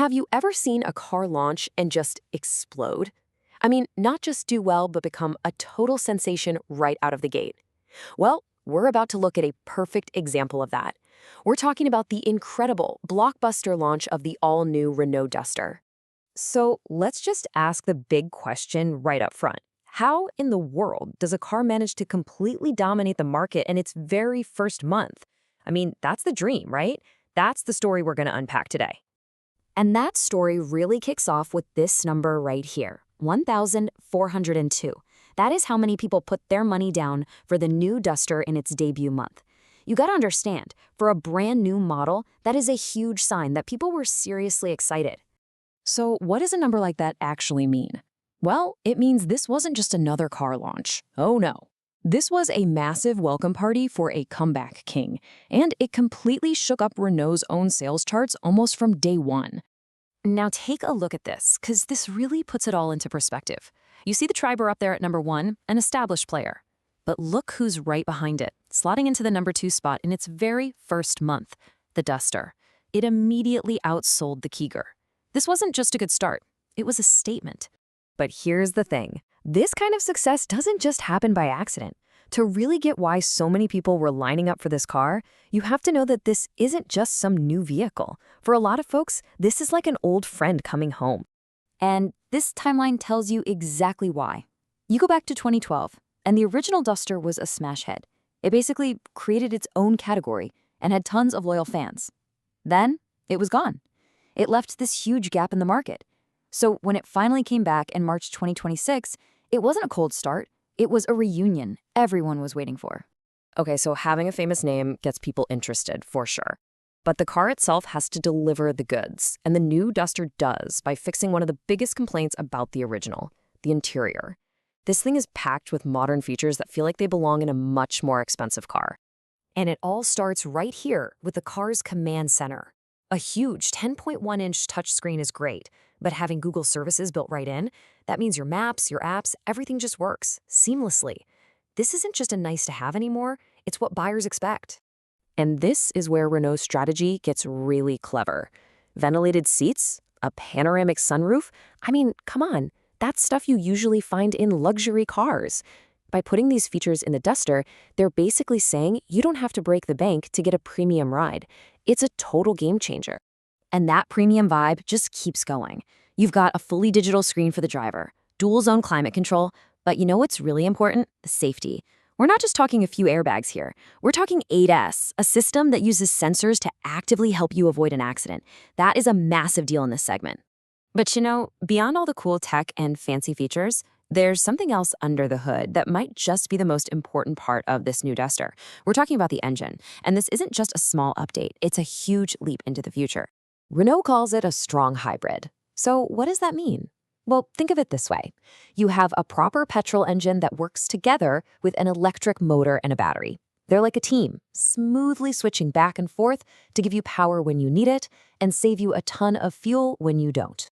Have you ever seen a car launch and just explode? I mean, not just do well, but become a total sensation right out of the gate. Well, we're about to look at a perfect example of that. We're talking about the incredible blockbuster launch of the all-new Renault Duster. So let's just ask the big question right up front. How in the world does a car manage to completely dominate the market in its very first month? I mean, that's the dream, right? That's the story we're going to unpack today. And that story really kicks off with this number right here, 1,402. That is how many people put their money down for the new Duster in its debut month. You gotta understand, for a brand new model, that is a huge sign that people were seriously excited. So what does a number like that actually mean? Well, it means this wasn't just another car launch. Oh no. This was a massive welcome party for a comeback king, and it completely shook up Renault's own sales charts almost from day one. Now take a look at this, because this really puts it all into perspective. You see the Triber up there at number 1, an established player. But look who's right behind it, slotting into the number 2 spot in its very first month, the Duster. It immediately outsold the Kiger. This wasn't just a good start, it was a statement. But here's the thing. This kind of success doesn't just happen by accident. To really get why so many people were lining up for this car, you have to know that this isn't just some new vehicle. For a lot of folks, this is like an old friend coming home. And this timeline tells you exactly why. You go back to 2012, and the original Duster was a smash hit. It basically created its own category and had tons of loyal fans. Then, it was gone. It left this huge gap in the market. So when it finally came back in March 2026, it wasn't a cold start. It was a reunion everyone was waiting for. Okay, so having a famous name gets people interested, for sure. But the car itself has to deliver the goods, and the new Duster does by fixing one of the biggest complaints about the original, the interior. This thing is packed with modern features that feel like they belong in a much more expensive car. And it all starts right here with the car's command center. A huge 10.1-inch touchscreen is great, but having Google services built right in, that means your maps, your apps, everything just works seamlessly. This isn't just a nice-to-have anymore, it's what buyers expect. And this is where Renault's strategy gets really clever. Ventilated seats, a panoramic sunroof, I mean, come on, that's stuff you usually find in luxury cars. By putting these features in the Duster, they're basically saying you don't have to break the bank to get a premium ride. It's a total game changer. And that premium vibe just keeps going. You've got a fully digital screen for the driver, dual zone climate control, but you know what's really important? The safety. We're not just talking a few airbags here. We're talking ADAS, a system that uses sensors to actively help you avoid an accident. That is a massive deal in this segment. But you know, beyond all the cool tech and fancy features, there's something else under the hood that might just be the most important part of this new Duster. We're talking about the engine, and this isn't just a small update, it's a huge leap into the future. Renault calls it a strong hybrid. So what does that mean? Well, think of it this way. You have a proper petrol engine that works together with an electric motor and a battery. They're like a team, smoothly switching back and forth to give you power when you need it and save you a ton of fuel when you don't.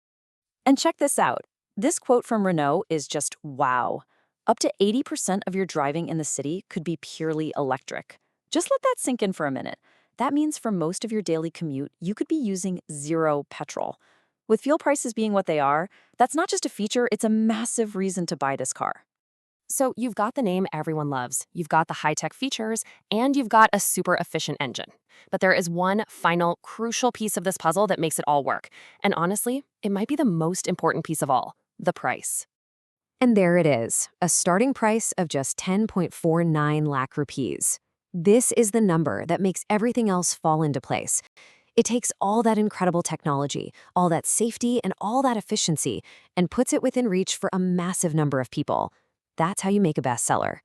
And check this out. This quote from Renault is just wow. Up to 80% of your driving in the city could be purely electric. Just let that sink in for a minute. That means for most of your daily commute, you could be using zero petrol. With fuel prices being what they are, that's not just a feature, it's a massive reason to buy this car. So you've got the name everyone loves, you've got the high-tech features, and you've got a super efficient engine. But there is one final crucial piece of this puzzle that makes it all work. And honestly, it might be the most important piece of all. The price. And there it is, a starting price of just 10.49 lakh rupees. This is the number that makes everything else fall into place. It takes all that incredible technology, all that safety, and all that efficiency, and puts it within reach for a massive number of people. That's how you make a bestseller.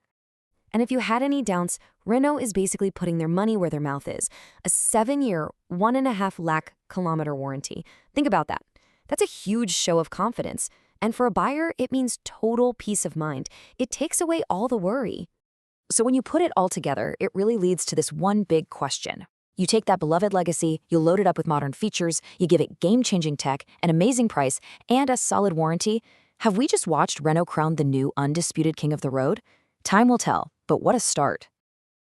And if you had any doubts, Renault is basically putting their money where their mouth is. A 7-year, 1.5 lakh kilometer warranty. Think about that. That's a huge show of confidence. And for a buyer, it means total peace of mind. It takes away all the worry. So when you put it all together, it really leads to this one big question. You take that beloved legacy, you load it up with modern features, you give it game-changing tech, an amazing price, and a solid warranty. Have we just watched Renault crown the new undisputed king of the road? Time will tell, but what a start.